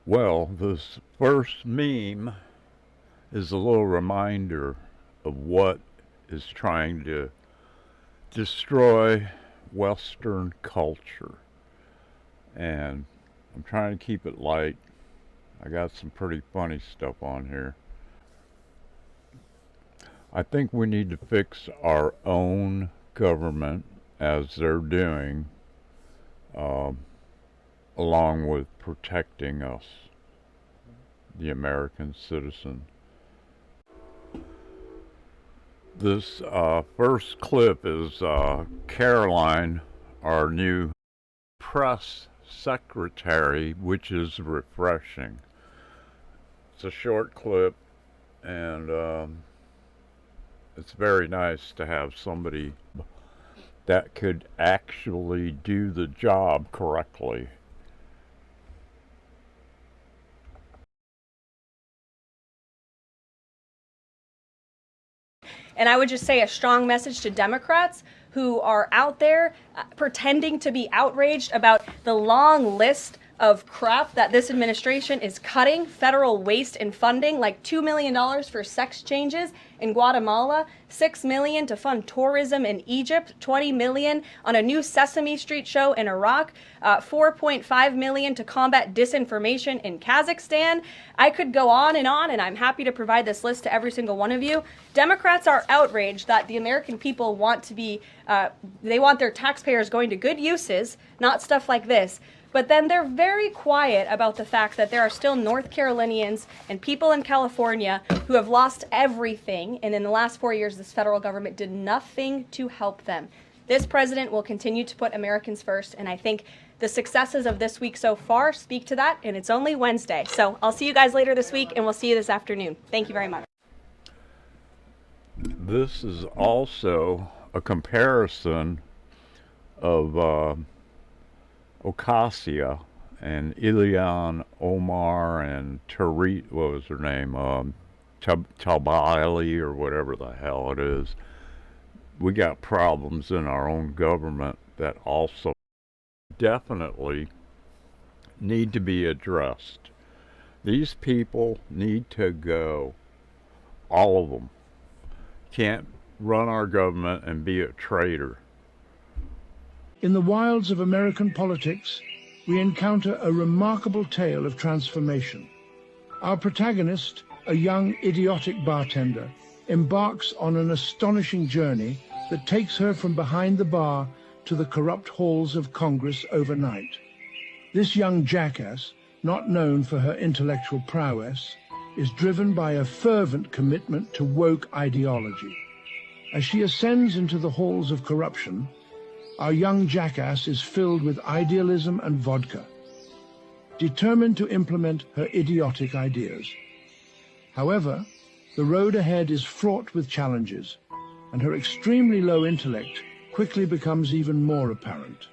Well, this first meme is a little reminder of what is trying to destroy Western culture. And I'm trying to keep it light. I got some pretty funny stuff on here. I think we need to fix our own government as they're doing, um, along with protecting us, the American citizen. This first clip is Caroline, our new press secretary, which is refreshing. It's a short clip, and it's very nice to have somebody that could actually do the job correctly. And I would just say a strong message to Democrats who are out there pretending to be outraged about the long list of crap that this administration is cutting, federal waste and funding, like $2 million for sex changes in Guatemala, $6 million to fund tourism in Egypt, $20 million on a new Sesame Street show in Iraq, $4.5 million to combat disinformation in Kazakhstan. I could go on, and I'm happy to provide this list to every single one of you. Democrats are outraged that the American people want to be, they want their taxpayers going to good uses, not stuff like this. But then they're very quiet about the fact that there are still North Carolinians and people in California who have lost everything. And in the last 4 years, this federal government did nothing to help them. This president will continue to put Americans first. And I think the successes of this week so far speak to that. And it's only Wednesday. So I'll see you guys later this week, and we'll see you this afternoon. Thank you very much. This is also a comparison of Ocasio and Ilhan Omar and Tariq, what was her name, Tabali or whatever the hell it is. We got problems in our own government that also definitely need to be addressed. These people need to go. All of them. Can't run our government and be a traitor. In the wilds of American politics, we encounter a remarkable tale of transformation. Our protagonist, a young idiotic bartender, embarks on an astonishing journey that takes her from behind the bar to the corrupt halls of Congress overnight. This young jackass, not known for her intellectual prowess, is driven by a fervent commitment to woke ideology. As she ascends into the halls of corruption, our young jackass is filled with idealism and vodka, determined to implement her idiotic ideas. However, the road ahead is fraught with challenges, and her extremely low intellect quickly becomes even more apparent.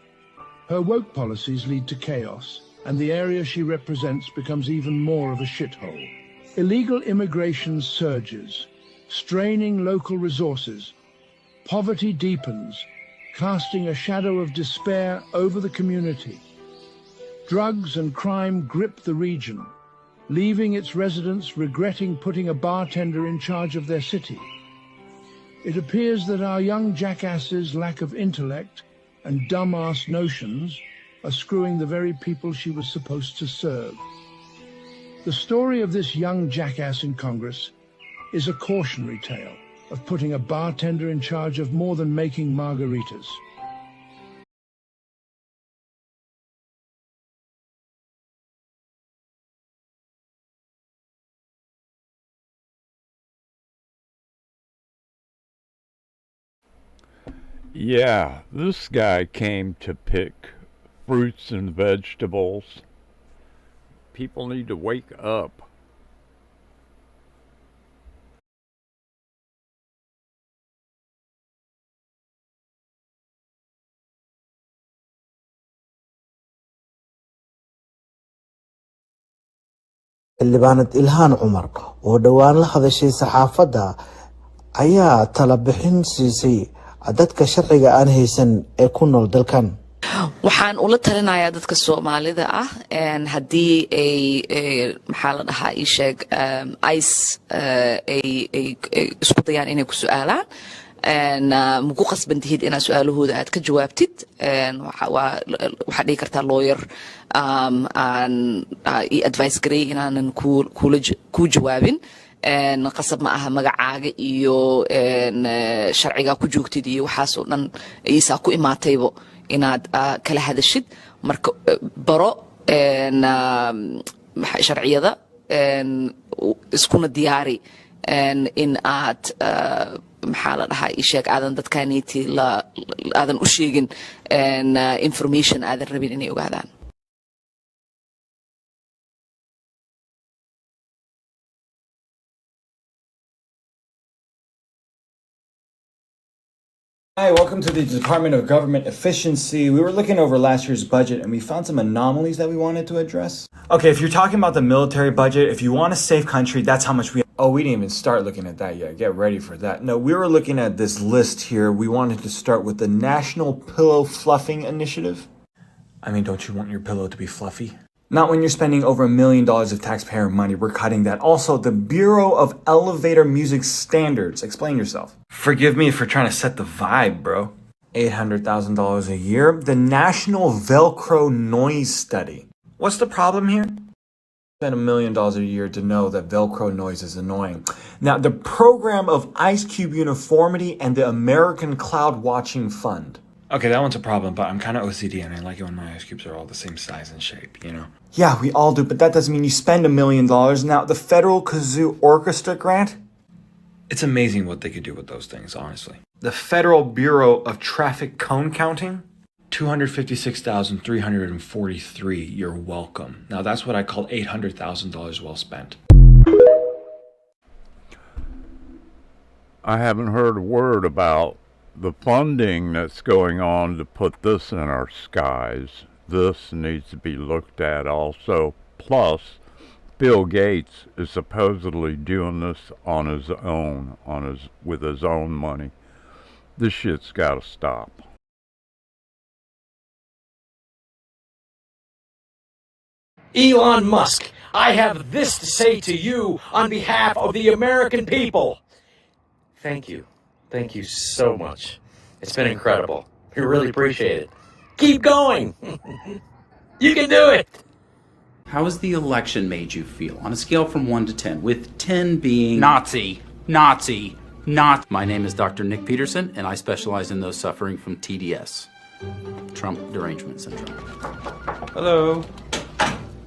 Her woke policies lead to chaos, and the area she represents becomes even more of a shithole. Illegal immigration surges, straining local resources. Poverty deepens, casting a shadow of despair over the community. Drugs and crime grip the region, leaving its residents regretting putting a bartender in charge of their city. It appears that our young jackass's lack of intellect and dumbass notions are screwing the very people she was supposed to serve. The story of this young jackass in Congress is a cautionary tale of putting a bartender in charge of more than making margaritas. Yeah, this guy came to pick fruits and vegetables. People need to wake up. xildhibaanad ilhaan cumar oo dhowaan la hadashay saxaafadda ayaa talo bixin siisay dadka sharciga aan haysan ee ku nool dalkan. waxaan ula talinayaa dadka Soomaalida ah haddii ay maxaa la dhahaa ii sheeg ice ay isku dayaan inay ku su'aalaan muku qasban tihid inaad su'aalahooda aad ka jawaabtid waxaad dhihi kartaa lawyer aan ii advice garay inaanan ku jawaabin qasab ma aha magacaaga iyo sharciga ku joogtid iyo waxaas oo dhan iisaa ku imaataybo inaad kala hadashid marka baro sharciyada iskuna diyaari in aad maxaa la dhahaa ii sheeg aadan dadkaaniiti aadan u sheegin information aadan rabin inay ogaadaan. Hi, welcome to the Department of Government Efficiency. We were looking over last year's budget and we found some anomalies that we wanted to address. Okay, if you're talking about the military budget, if you want a safe country, that's how much we... Oh, we didn't even start looking at that yet. Get ready for that. No, we were looking at this list here. We wanted to start with the National Pillow Fluffing Initiative. I mean, don't you want your pillow to be fluffy? Not when you're spending over $1 million of taxpayer money. We're cutting that. Also, the Bureau of Elevator Music Standards. Explain yourself. Forgive me for trying to set the vibe, bro. $800,000 a year. The National Velcro Noise Study. What's the problem here? Spend $1 million a year to know that Velcro noise is annoying. Now, the Program of Ice Cube Uniformity and the American Cloud Watching Fund. Okay, that one's a problem, but I'm kind of OCD and I like it when my ice cubes are all the same size and shape, you know? Yeah, we all do, but that doesn't mean you spend $1 million. Now, the Federal Kazoo Orchestra grant? It's amazing what they could do with those things, honestly. The Federal Bureau of Traffic Cone Counting? $256,343. You're welcome. Now, that's what I call $800,000 well spent. I haven't heard a word about the funding that's going on to put this in our skies. This needs to be looked at also. Plus, Bill Gates is supposedly doing this on his own, with his own money. This shit's gotta stop. Elon Musk, I have this to say to you on behalf of the American people. Thank you. Thank you so much. It's been incredible. We really appreciate it. Keep going. You can do it. How has the election made you feel on a scale from 1 to 10, with 10 being Nazi. My name is Dr. Nick Peterson, and I specialize in those suffering from TDS, Trump Derangement Syndrome. Hello.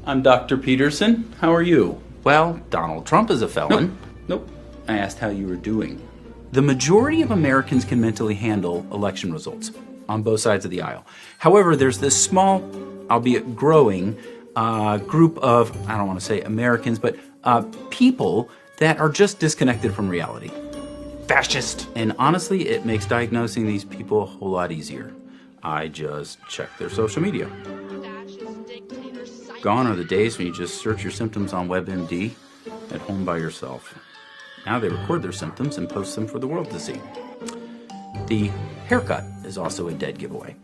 I'm Dr. Peterson. How are you? Well, Donald Trump is a felon. Nope. I asked how you were doing. The majority of Americans can mentally handle election results on both sides of the aisle. However, there's this small, albeit growing, group of, I don't want to say Americans, but people that are just disconnected from reality. Fascist. And honestly, it makes diagnosing these people a whole lot easier. I just check their social media. Gone are the days when you just search your symptoms on WebMD at home by yourself. Now they record their symptoms and post them for the world to see. The haircut is also a dead giveaway.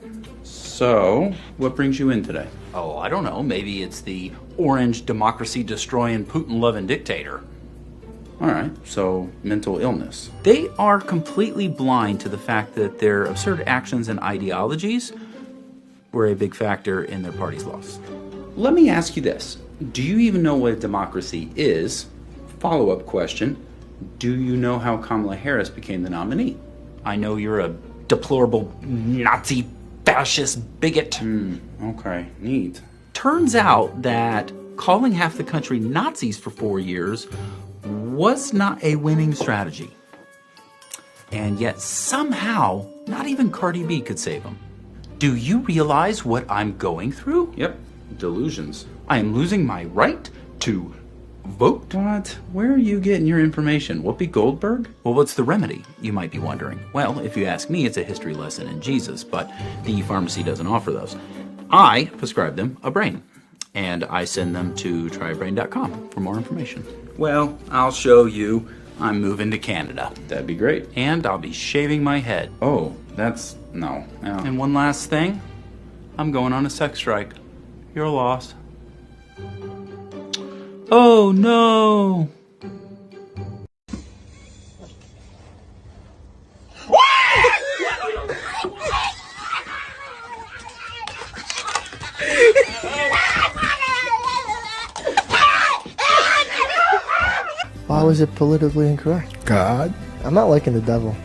So, what brings you in today? Oh, I don't know. Maybe it's the orange democracy-destroying Putin-loving dictator. All right, so mental illness. They are completely blind to the fact that their absurd actions and ideologies were a big factor in their party's loss. Let me ask you this. Do you even know what a democracy is? Follow-up question. Do you know how Kamala Harris became the nominee? I know you're a deplorable Nazi fascist bigot. Okay, neat. Turns out that calling half the country Nazis for 4 years was not a winning strategy. And yet somehow, not even Cardi B could save him. Do you realize what I'm going through? Yep, delusions. I am losing my right to vote? What? Where are you getting your information? Whoopi Goldberg? Well, what's the remedy, you might be wondering? Well, if you ask me, it's a history lesson in Jesus, but the pharmacy doesn't offer those. I prescribe them a brain, and I send them to tryabrain.com for more information. Well, I'll show you. I'm moving to Canada. That'd be great. And I'll be shaving my head. Oh, that's... no. And one last thing. I'm going on a sex strike. Your loss. Oh no! Why was it politically incorrect? God. I'm not liking the devil.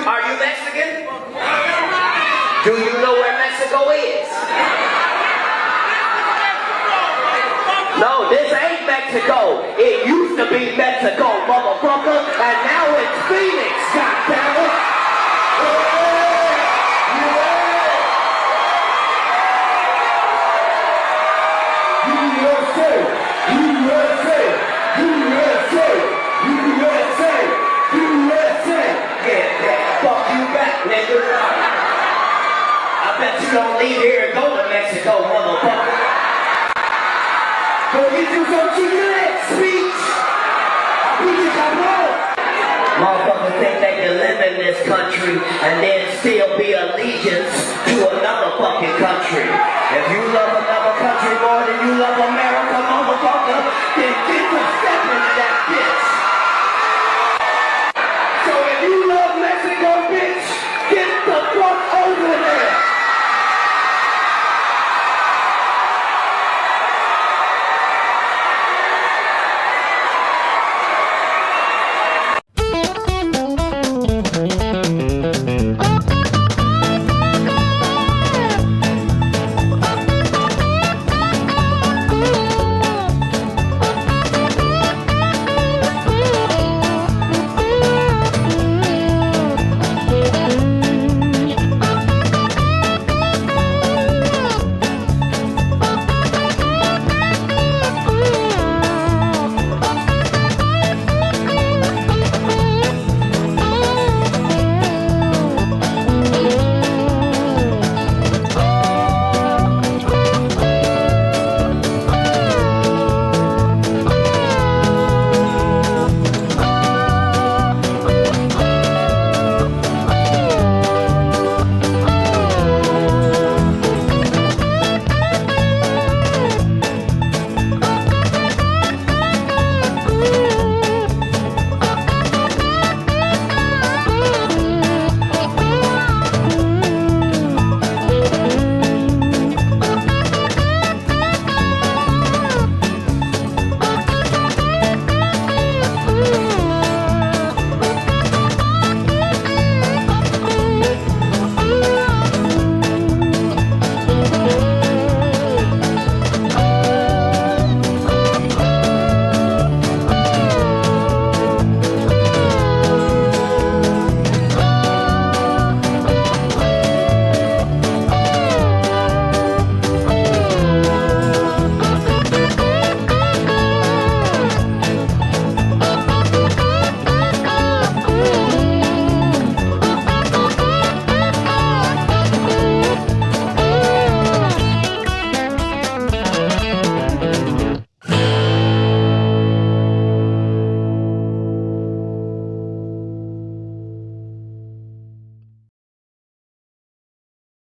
Are you Mexican? Do you know where Mexico is? No, this ain't Mexico. It used to be Mexico, motherfucker, and now it's Phoenix, goddammit. USA, USA, USA, USA, USA. Yeah, fuck you back, nigga. I bet you don't leave here and go to Mexico, motherfucker. Go get you some chicken speech. Motherfuckers think they can live in this country and then still be allegiance to another fucking country.